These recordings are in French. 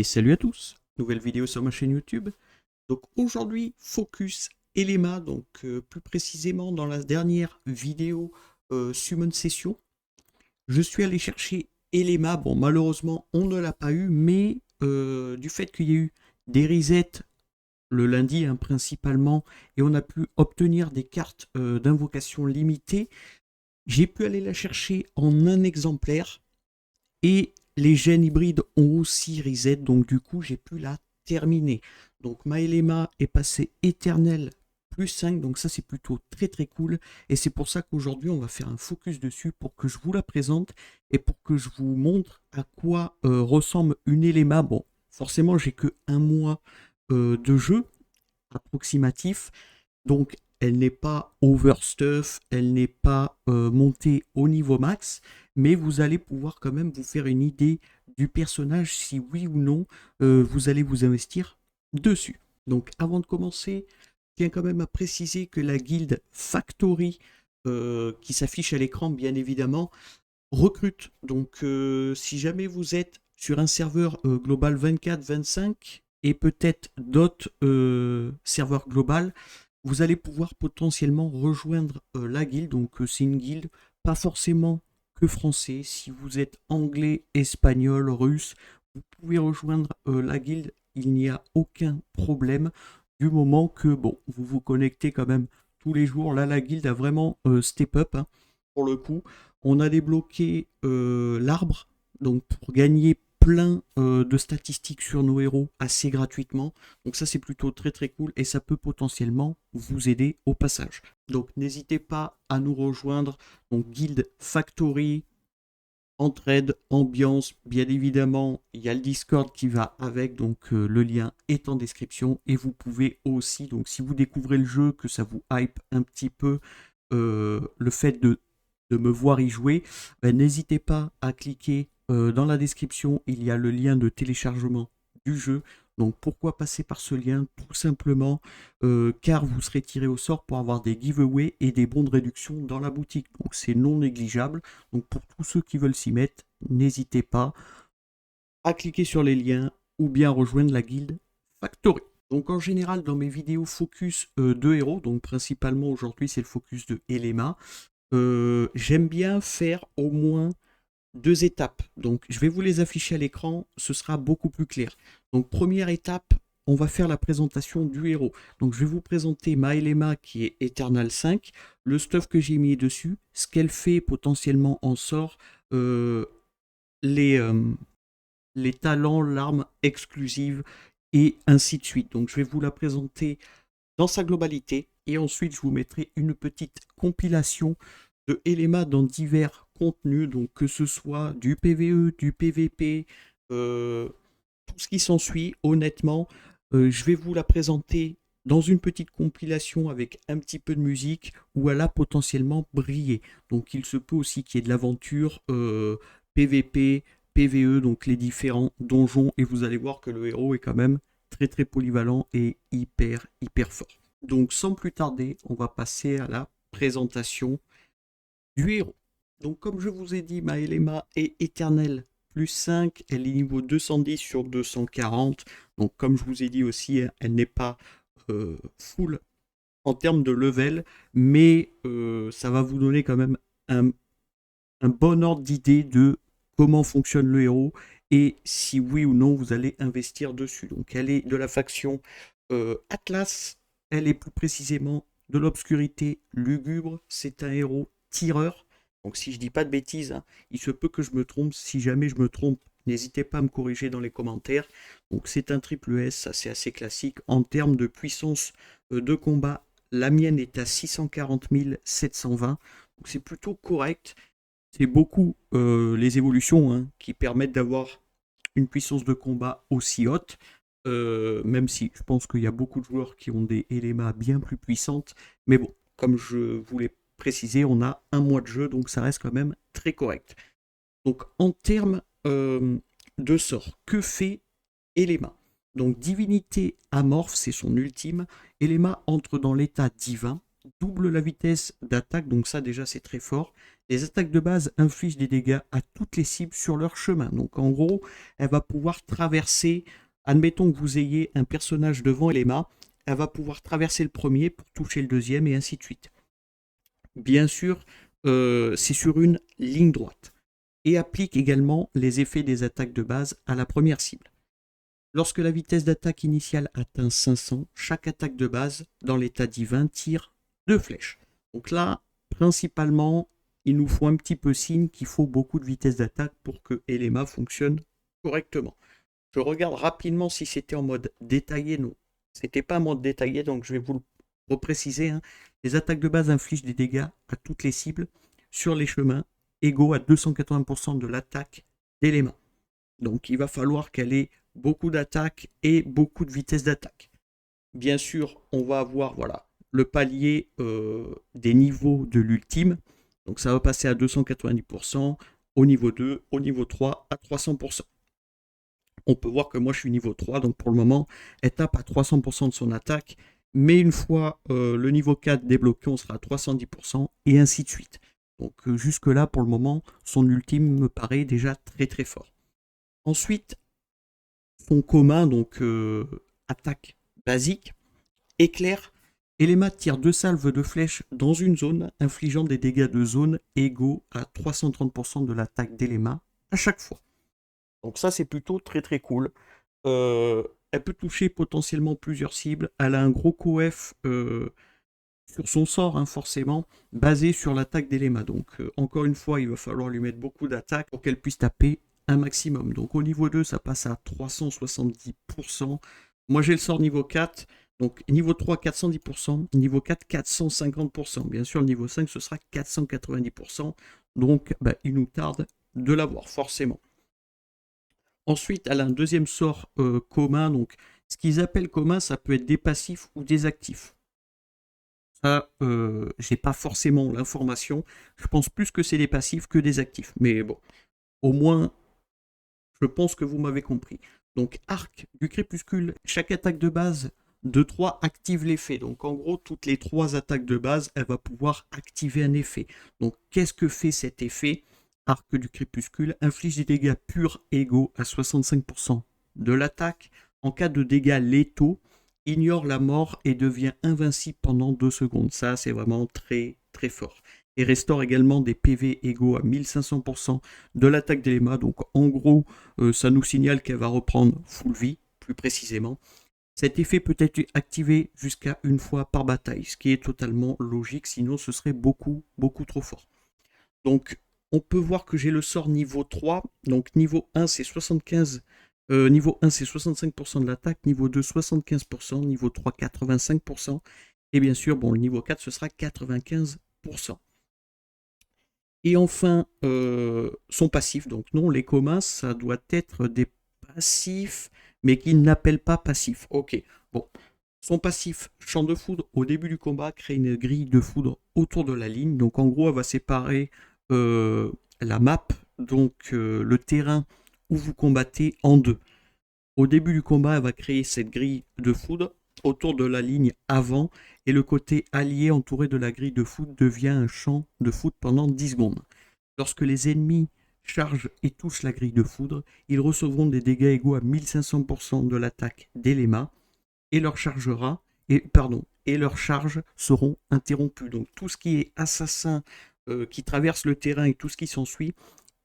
Et salut à tous, nouvelle vidéo sur ma chaîne YouTube. Donc aujourd'hui, focus Elema, donc plus précisément dans la dernière vidéo Summon Session. Je suis allé chercher Elema, bon malheureusement on ne l'a pas eu, mais du fait qu'il y a eu des resets le lundi principalement, et on a pu obtenir des cartes d'invocation limitées, j'ai pu aller la chercher en un exemplaire. Et les gènes hybrides ont aussi reset, donc du coup j'ai pu la terminer. Donc Maelema est passé éternel plus 5, donc ça c'est plutôt très très cool. Et c'est pour ça qu'aujourd'hui on va faire un focus dessus pour que je vous la présente et pour que je vous montre à quoi ressemble une Elema. Bon, forcément j'ai que un mois de jeu approximatif, donc elle n'est pas overstuff, elle n'est pas montée au niveau max, mais vous allez pouvoir quand même vous faire une idée du personnage si oui ou non vous allez vous investir dessus. Donc avant de commencer, je tiens quand même à préciser que la guilde Factory qui s'affiche à l'écran bien évidemment recrute. Donc si jamais vous êtes sur un serveur global 24-25 et peut-être d'autres serveurs global, vous allez pouvoir potentiellement rejoindre la guilde. Donc c'est une guilde pas forcément que français. Si vous êtes anglais, espagnol, russe, vous pouvez rejoindre la guilde. Il n'y a aucun problème du moment que bon, vous vous connectez quand même tous les jours. Là, la guilde a vraiment step up pour le coup. On a débloqué l'arbre, donc pour gagner plein de statistiques sur nos héros assez gratuitement. Donc ça c'est plutôt très très cool et ça peut potentiellement vous aider au passage. Donc n'hésitez pas à nous rejoindre. Donc Guild Factory, entraide, ambiance, bien évidemment, il y a le Discord qui va avec, donc le lien est en description. Et vous pouvez aussi, donc si vous découvrez le jeu, que ça vous hype un petit peu, le fait de me voir y jouer, ben, n'hésitez pas à cliquer dans la description, il y a le lien de téléchargement du jeu. Donc pourquoi passer par ce lien? Tout simplement car vous serez tiré au sort pour avoir des giveaways et des bons de réduction dans la boutique. Donc c'est non négligeable. Donc pour tous ceux qui veulent s'y mettre, n'hésitez pas à cliquer sur les liens ou bien rejoindre la guilde Factory. Donc en général dans mes vidéos focus de héros, donc principalement aujourd'hui c'est le focus de Elema, j'aime bien faire au moins 2 étapes. Donc je vais vous les afficher à l'écran, ce sera beaucoup plus clair. Donc première étape, on va faire la présentation du héros. Donc je vais vous présenter Maelema qui est Eternal 5, le stuff que j'ai mis dessus, ce qu'elle fait potentiellement en sort, les, les talents, l'arme exclusive et ainsi de suite. Donc je vais vous la présenter dans sa globalité et ensuite je vous mettrai une petite compilation de Elema dans divers contenus, donc que ce soit du PVE, du PVP, tout ce qui s'ensuit. Honnêtement, je vais vous la présenter dans une petite compilation avec un petit peu de musique où elle a potentiellement brillé. Donc il se peut aussi qu'il y ait de l'aventure PVP, PVE, donc les différents donjons, et vous allez voir que le héros est quand même très très polyvalent et hyper fort. Donc sans plus tarder, on va passer à la présentation du héros. Donc comme je vous ai dit, Maelema est éternelle plus 5, elle est niveau 210 sur 240. Donc comme je vous ai dit aussi, elle n'est pas full en termes de level, mais ça va vous donner quand même un bon ordre d'idée de comment fonctionne le héros et si oui ou non vous allez investir dessus. Donc elle est de la faction Atlas, elle est plus précisément de l'obscurité lugubre, c'est un héros tireur. Donc si je dis pas de bêtises, il se peut que je me trompe. Si jamais je me trompe, n'hésitez pas à me corriger dans les commentaires. Donc c'est un triple S, ça c'est assez classique. En termes de puissance de combat, la mienne est à 640 720. Donc c'est plutôt correct. C'est beaucoup les évolutions qui permettent d'avoir une puissance de combat aussi haute. Même si je pense qu'il y a beaucoup de joueurs qui ont des LMA bien plus puissantes. Mais bon, comme je vous l'ai précisé, on a un mois de jeu, donc ça reste quand même très correct. Donc en termes de sort, que fait Elema? Donc divinité amorphe, c'est son ultime. Elema entre dans l'état divin. double la vitesse d'attaque, donc ça déjà c'est très fort. Les attaques de base infligent des dégâts à toutes les cibles sur leur chemin. Donc en gros, elle va pouvoir traverser, admettons que vous ayez un personnage devant Elema, elle va pouvoir traverser le premier pour toucher le deuxième et ainsi de suite. Bien sûr, c'est sur une ligne droite et applique également les effets des attaques de base à la première cible. Lorsque la vitesse d'attaque initiale atteint 500, chaque attaque de base dans l'état divin tire 2 flèches. Donc là, principalement, il nous faut un petit peu signe qu'il faut beaucoup de vitesse d'attaque pour que Elema fonctionne correctement. Je regarde rapidement si c'était en mode détaillé. Non, c'était pas en mode détaillé, donc je vais vous le repréciser. Les attaques de base infligent des dégâts à toutes les cibles sur les chemins égaux à 280% de l'attaque d'Elema. Donc il va falloir qu'elle ait beaucoup d'attaque et beaucoup de vitesse d'attaque. Bien sûr, on va avoir le palier des niveaux de l'ultime. Donc ça va passer à 290%, au niveau 2, au niveau 3 à 300%. On peut voir que moi je suis niveau 3, donc pour le moment, elle tape à 300% de son attaque. Mais une fois le niveau 4 débloqué, on sera à 310% et ainsi de suite. Donc jusque là, pour le moment, son ultime me paraît déjà très très fort. Ensuite, son commun, donc attaque basique, éclair. Elema tire 2 salves de flèches dans une zone, infligeant des dégâts de zone égaux à 330% de l'attaque d'Elema à chaque fois. Donc ça, c'est plutôt très très cool. Elle peut toucher potentiellement plusieurs cibles. Elle a un gros coef sur son sort, forcément, basé sur l'attaque d'Elema. Donc encore une fois, il va falloir lui mettre beaucoup d'attaque pour qu'elle puisse taper un maximum. Donc au niveau 2, ça passe à 370%. Moi, j'ai le sort niveau 4. Donc niveau 3, 410%. Niveau 4, 450%. Bien sûr, le niveau 5, ce sera 490%. Donc il nous tarde de l'avoir, forcément. Ensuite, elle a un deuxième sort commun. Donc, ce qu'ils appellent commun, ça peut être des passifs ou des actifs. Ça, j'ai pas forcément l'information. Je pense plus que c'est des passifs que des actifs. Mais bon, au moins, je pense que vous m'avez compris. Donc, arc du crépuscule, chaque attaque de base de 3 active l'effet. Donc, en gros, toutes les 3 attaques de base, elle va pouvoir activer un effet. Donc, qu'est-ce que fait cet effet? Arc du crépuscule inflige des dégâts purs égaux à 65% de l'attaque. En cas de dégâts létaux, ignore la mort et devient invincible pendant 2 secondes. Ça, c'est vraiment très très fort. Et restaure également des PV égaux à 1500% de l'attaque d'Elema. Donc en gros, ça nous signale qu'elle va reprendre full vie, plus précisément. Cet effet peut être activé jusqu'à une fois par bataille, ce qui est totalement logique, sinon ce serait beaucoup trop fort. Donc on peut voir que j'ai le sort niveau 3, donc niveau 1 c'est 75%. Niveau 1, c'est 65% de l'attaque, niveau 2, 75%, niveau 3, 85%, et bien sûr, le niveau 4, ce sera 95%. Et enfin, son passif, donc non, les communs, ça doit être des passifs, mais qui n'appellent pas passif. Ok, bon. Son passif, champ de foudre, au début du combat, crée une grille de foudre autour de la ligne. Donc en gros, elle va séparer la map, donc le terrain où vous combattez, en deux. Au début du combat, elle va créer cette grille de foudre autour de la ligne avant, et le côté allié entouré de la grille de foudre devient un champ de foudre pendant 10 secondes. Lorsque les ennemis chargent et touchent la grille de foudre, ils recevront des dégâts égaux à 1500% de l'attaque d'Elema, et leurs charges seront interrompues. Donc tout ce qui est assassin qui traverse le terrain et tout ce qui s'ensuit,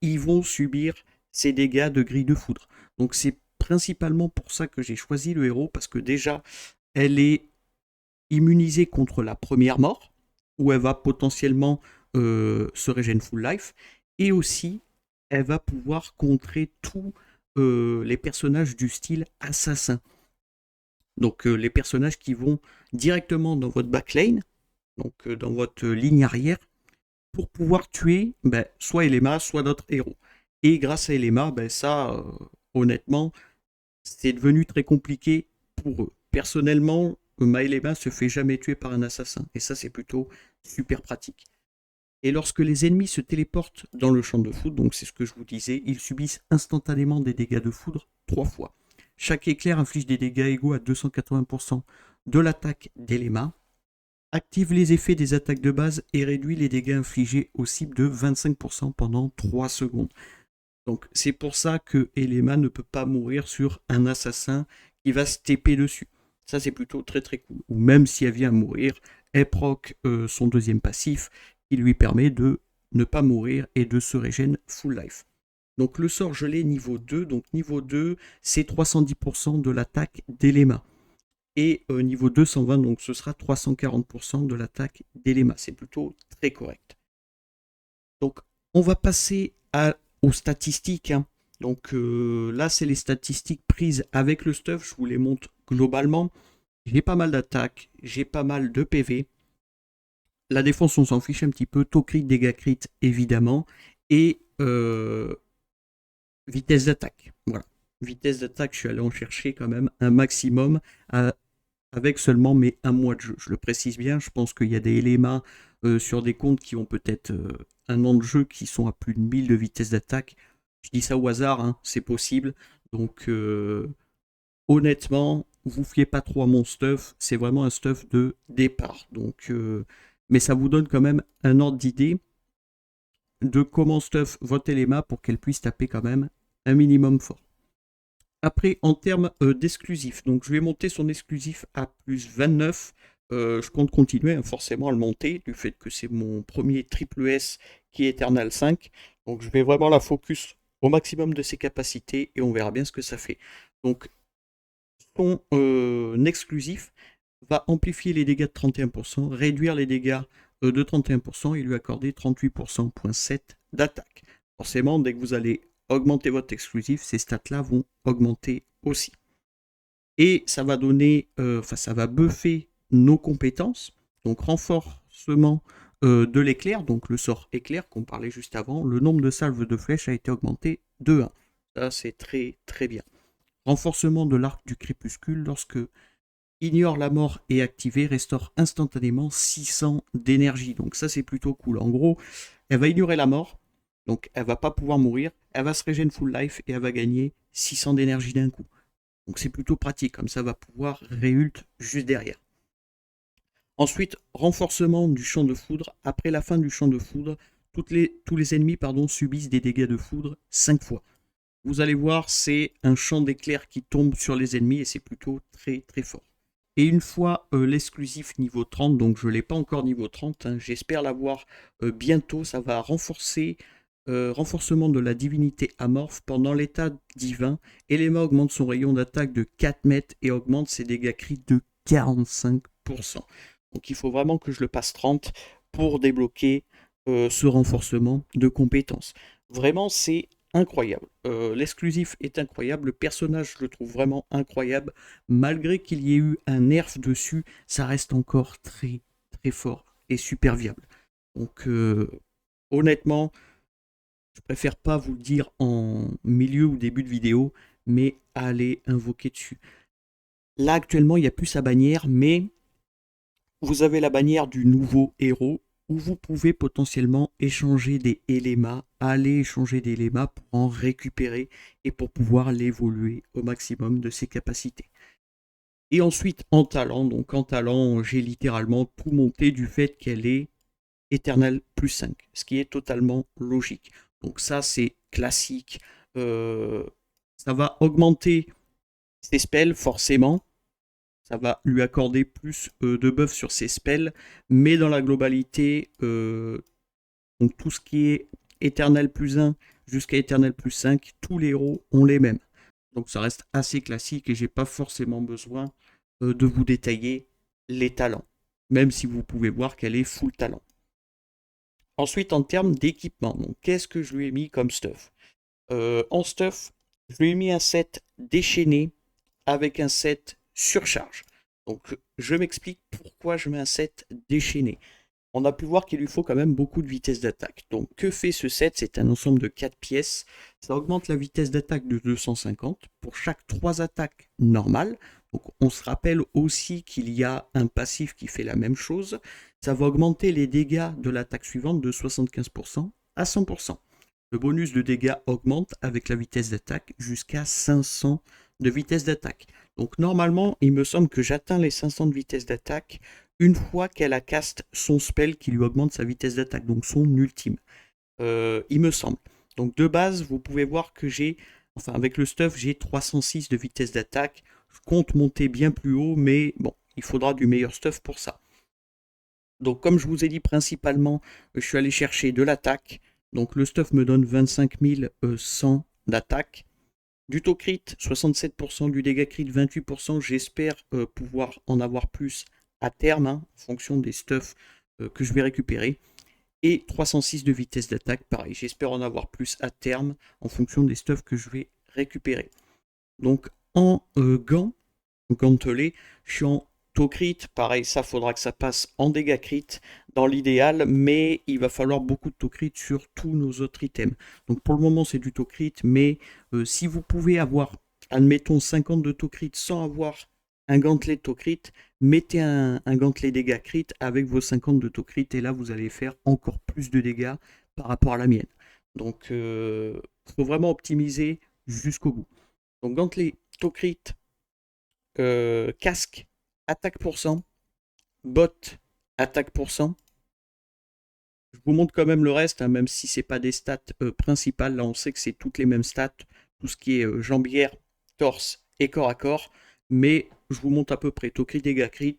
ils vont subir ces dégâts de grille de foudre. Donc c'est principalement pour ça que j'ai choisi le héros, parce que déjà, elle est immunisée contre la première mort, où elle va potentiellement se régénérer full life, et aussi, elle va pouvoir contrer tous les personnages du style assassin. Donc les personnages qui vont directement dans votre backlane, donc dans votre ligne arrière, pour pouvoir tuer soit Elema, soit d'autres héros. Et grâce à Elema, ça, honnêtement, c'est devenu très compliqué pour eux. Personnellement, Elema se fait jamais tuer par un assassin. Et ça, c'est plutôt super pratique. Et lorsque les ennemis se téléportent dans le champ de foudre, donc c'est ce que je vous disais, ils subissent instantanément des dégâts de foudre 3 fois. Chaque éclair inflige des dégâts égaux à 280% de l'attaque d'Elema. active les effets des attaques de base et réduit les dégâts infligés aux cibles de 25% pendant 3 secondes. Donc c'est pour ça que Elema ne peut pas mourir sur un assassin qui va se TP dessus. Ça c'est plutôt très très cool. Ou même si elle vient mourir, elle proc son deuxième passif qui lui permet de ne pas mourir et de se régénérer full life. Donc le sort je l'ai niveau 2, donc niveau 2 c'est 310% de l'attaque d'Elema. Et niveau 220, donc ce sera 340% de l'attaque d'Elema. C'est plutôt très correct. Donc on va passer aux statistiques. Hein. Donc là, c'est les statistiques prises avec le stuff. Je vous les montre globalement. J'ai pas mal d'attaques, j'ai pas mal de PV. La défense, on s'en fiche un petit peu. Taux crit, dégâts crit, évidemment. Et vitesse d'attaque. Voilà. Vitesse d'attaque, je suis allé en chercher quand même un maximum avec seulement mes 1 mois de jeu. Je le précise bien, je pense qu'il y a des éléments sur des comptes qui ont peut-être un an de jeu qui sont à plus de 1000 de vitesse d'attaque. Je dis ça au hasard, hein, c'est possible. Donc honnêtement, vous fiez pas trop à mon stuff, c'est vraiment un stuff de départ. Donc, mais ça vous donne quand même un ordre d'idée de comment stuff votre élément pour qu'elle puisse taper quand même un minimum fort. Après, en termes d'exclusif, donc je vais monter son exclusif à plus 29. Je compte continuer hein, forcément à le monter, du fait que c'est mon premier triple S qui est Eternal 5. Donc je vais vraiment la focus au maximum de ses capacités et on verra bien ce que ça fait. Donc son exclusif va amplifier les dégâts de 31%, réduire les dégâts de 31% et lui accorder 38,7% d'attaque. Forcément, dès que vous allez augmenter votre exclusif, ces stats-là vont augmenter aussi. Et ça va donner, ça va buffer nos compétences, donc renforcement de l'éclair, donc le sort éclair qu'on parlait juste avant, le nombre de salves de flèches a été augmenté de 1. Ça c'est très très bien. Renforcement de l'arc du crépuscule, lorsque Ignore la mort est activé, restaure instantanément 600 d'énergie. Donc ça c'est plutôt cool. En gros, elle va ignorer la mort, donc elle va pas pouvoir mourir, elle va se régénérer full life et elle va gagner 600 d'énergie d'un coup. Donc c'est plutôt pratique, comme ça elle va pouvoir réult juste derrière. Ensuite, renforcement du champ de foudre. Après la fin du champ de foudre, tous les ennemis subissent des dégâts de foudre 5 fois. Vous allez voir, c'est un champ d'éclair qui tombe sur les ennemis et c'est plutôt très très fort. Et une fois l'exclusif niveau 30, donc je ne l'ai pas encore niveau 30, hein, j'espère l'avoir bientôt, ça va renforcer renforcement de la divinité amorphe pendant l'état divin. Elema augmente son rayon d'attaque de 4 mètres et augmente ses dégâts crits de 45%. Donc il faut vraiment que je le passe 30 pour débloquer ce renforcement de compétences. Vraiment, c'est incroyable. L'exclusif est incroyable, le personnage je le trouve vraiment incroyable. Malgré qu'il y ait eu un nerf dessus, ça reste encore très très fort et super viable. Donc honnêtement, je préfère pas vous le dire en milieu ou début de vidéo, mais allez invoquer dessus. Là actuellement il n'y a plus sa bannière, mais vous avez la bannière du nouveau héros où vous pouvez potentiellement échanger des éléments, aller échanger des éléments pour en récupérer et pour pouvoir l'évoluer au maximum de ses capacités. Et ensuite en talent, donc en talent j'ai littéralement tout monté du fait qu'elle est éternelle plus 5, ce qui est totalement logique. Donc ça c'est classique, ça va augmenter ses spells forcément, ça va lui accorder plus de buff sur ses spells, mais dans la globalité, donc tout ce qui est éternel plus 1 jusqu'à éternel plus 5, tous les héros ont les mêmes. Donc ça reste assez classique et j'ai pas forcément besoin de vous détailler les talents, même si vous pouvez voir qu'elle est full talent. Ensuite, en termes d'équipement, donc qu'est-ce que je lui ai mis comme stuff? En stuff, je lui ai mis un set déchaîné avec un set surcharge. Donc je m'explique pourquoi je mets un set déchaîné. On a pu voir qu'il lui faut quand même beaucoup de vitesse d'attaque. Donc que fait ce set? C'est un ensemble de 4 pièces. Ça augmente la vitesse d'attaque de 250 pour chaque 3 attaques normales. Donc on se rappelle aussi qu'il y a un passif qui fait la même chose. Ça va augmenter les dégâts de l'attaque suivante de 75% à 100%. Le bonus de dégâts augmente avec la vitesse d'attaque jusqu'à 500 de vitesse d'attaque. Donc normalement, il me semble que j'atteins les 500 de vitesse d'attaque une fois qu'elle a cast son spell qui lui augmente sa vitesse d'attaque, donc son ultime, il me semble. Donc de base, vous pouvez voir que avec le stuff, j'ai 306 de vitesse d'attaque. Je compte monter bien plus haut, mais bon, il faudra du meilleur stuff pour ça. Donc comme je vous ai dit principalement, je suis allé chercher de l'attaque. Donc le stuff me donne 25 100 d'attaque. Du taux crit, 67%, du dégât crit, 28%. J'espère pouvoir en avoir plus à terme, en fonction des stuffs que je vais récupérer. Et 306 de vitesse d'attaque, pareil. J'espère en avoir plus à terme, en fonction des stuffs que je vais récupérer. Donc en gantelet, je suis en taux crit. Pareil, ça faudra que ça passe en dégâts crit dans l'idéal, mais il va falloir beaucoup de taux crit sur tous nos autres items. Donc pour le moment, c'est du taux crit, mais si vous pouvez avoir, admettons, 50 de taux crit sans avoir un gantelet de taux crit, mettez un gantelet dégâts crit avec vos 50 de taux crit, et là, vous allez faire encore plus de dégâts par rapport à la mienne. Donc, il faut vraiment optimiser jusqu'au bout. Donc, gantelet, taux crit, casque, attaque %, botte, attaque %. Je vous montre quand même le reste, même si ce n'est pas des stats principales. Là, on sait que c'est toutes les mêmes stats, tout ce qui est jambière, torse et corps à corps. Mais je vous montre à peu près taux crit, dégâts crit.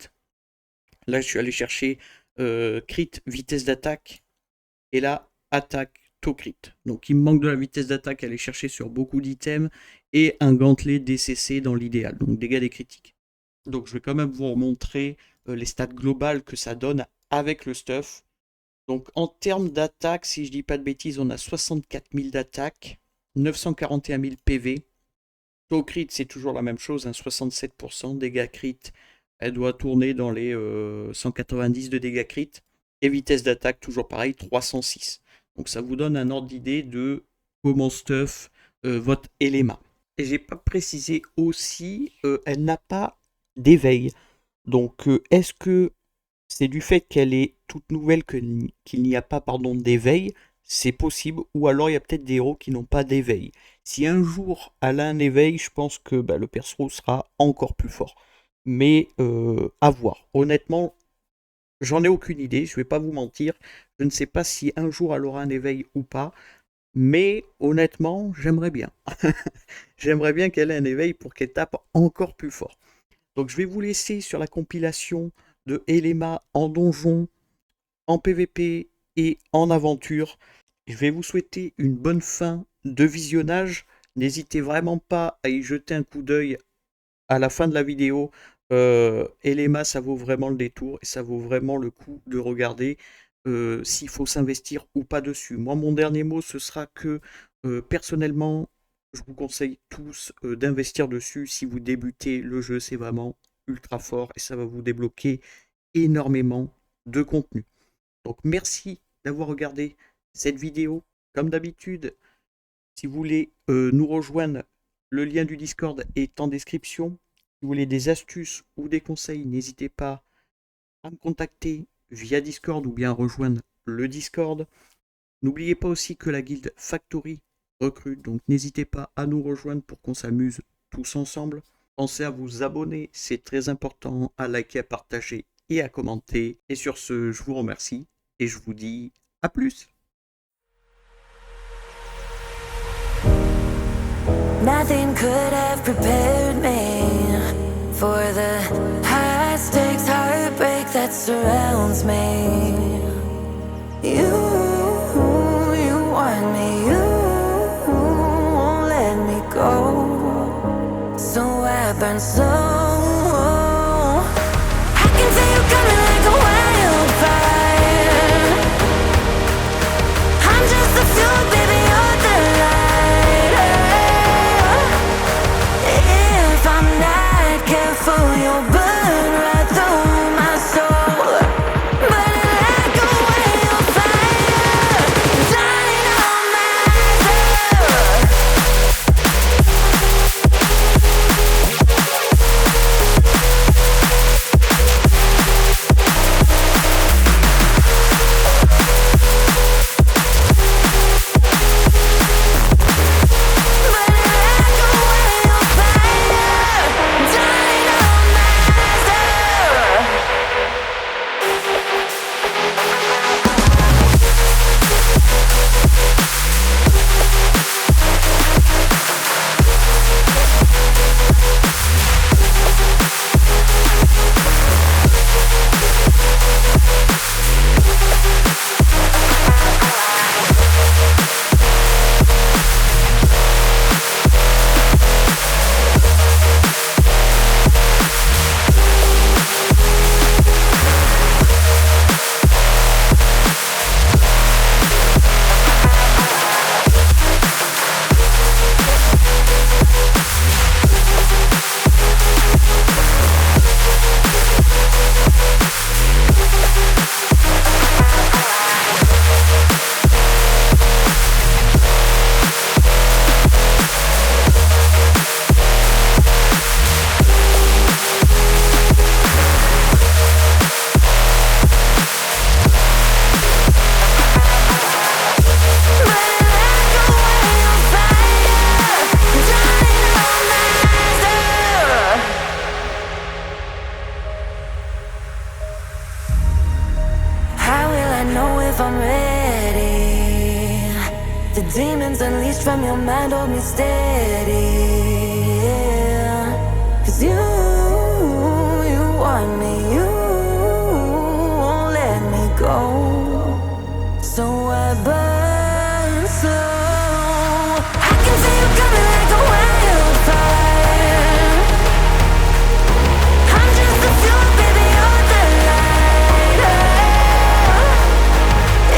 Là, je suis allé chercher crit, vitesse d'attaque. Et là, attaque, taux crit. Donc, il me manque de la vitesse d'attaque à aller chercher sur beaucoup d'items. Et un gantelet DCC dans l'idéal. Donc, dégâts des critiques. Donc, je vais quand même vous montrer les stats globales que ça donne avec le stuff. Donc, en termes d'attaque, si je dis pas de bêtises, on a 64 000 d'attaque, 941 000 PV. Taux crit, c'est toujours la même chose, 67%. Dégâts crit, elle doit tourner dans les 190 de dégâts crit. Et vitesse d'attaque, toujours pareil, 306. Donc ça vous donne un ordre d'idée de comment stuff votre élément. Et j'ai pas précisé aussi, elle n'a pas d'éveil. Donc est-ce que c'est du fait qu'elle est toute nouvelle qu'il n'y a pas d'éveil? C'est possible, ou alors il y a peut-être des héros qui n'ont pas d'éveil. Si un jour elle a un éveil, je pense que le perso sera encore plus fort. Mais à voir. Honnêtement, j'en ai aucune idée, je ne vais pas vous mentir. Je ne sais pas si un jour elle aura un éveil ou pas. Mais honnêtement, j'aimerais bien. J'aimerais bien qu'elle ait un éveil pour qu'elle tape encore plus fort. Donc je vais vous laisser sur la compilation de Elema en donjon, en PVP et en aventure. Je vais vous souhaiter une bonne fin de visionnage. N'hésitez vraiment pas à y jeter un coup d'œil à la fin de la vidéo. Elema, ça vaut vraiment le détour et ça vaut vraiment le coup de regarder s'il faut s'investir ou pas dessus. Moi, mon dernier mot, ce sera que personnellement, je vous conseille tous d'investir dessus. Si vous débutez le jeu, c'est vraiment ultra fort et ça va vous débloquer énormément de contenu. Donc merci d'avoir regardé cette vidéo. Comme d'habitude, si vous voulez nous rejoindre, le lien du Discord est en description. Si vous voulez des astuces ou des conseils, n'hésitez pas à me contacter via Discord ou bien rejoindre le Discord. N'oubliez pas aussi que la guilde Factory recrute, donc n'hésitez pas à nous rejoindre pour qu'on s'amuse tous ensemble. Pensez à vous abonner, c'est très important, à liker, à partager et à commenter. Et sur ce, je vous remercie et je vous dis à plus. Nothing could have prepared me for the high stakes heartbreak that surrounds me. You want me, you won't let me go. So I burn so I can feel you coming like a wildfire. I'm just the fuel, baby, you're the light. If I'm not careful, you'll burn right through my soul. Burning like a wildfire, lighting all my love. demons unleashed from your mind hold me steady, yeah. 'Cause you want me, you won't let me go. So I burn slow. I can see you coming like a wildfire. I'm just the fuel, baby, you're the lighter.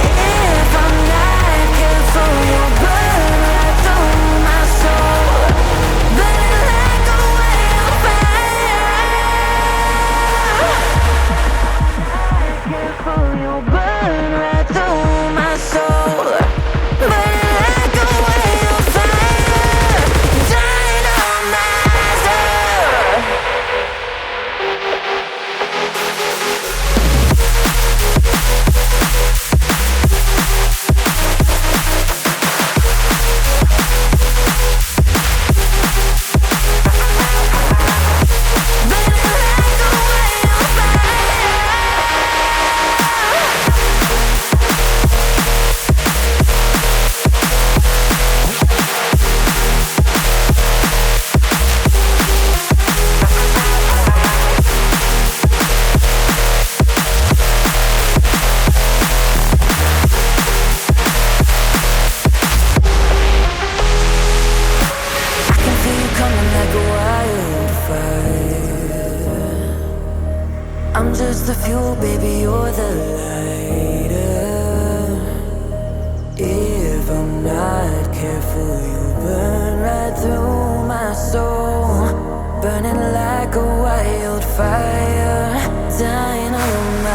If I'm not careful, you'll burn right through my soul. Burning like a wildfire. Careful, you'll burn right through my soul. Burning like a wildfire. Dynamizer. I can feel you coming like a wildfire. I'm just the fuel, baby, you're the lighter. If I'm not careful, you'll burn right through my soul. Burning like a wildfire. Dynamite.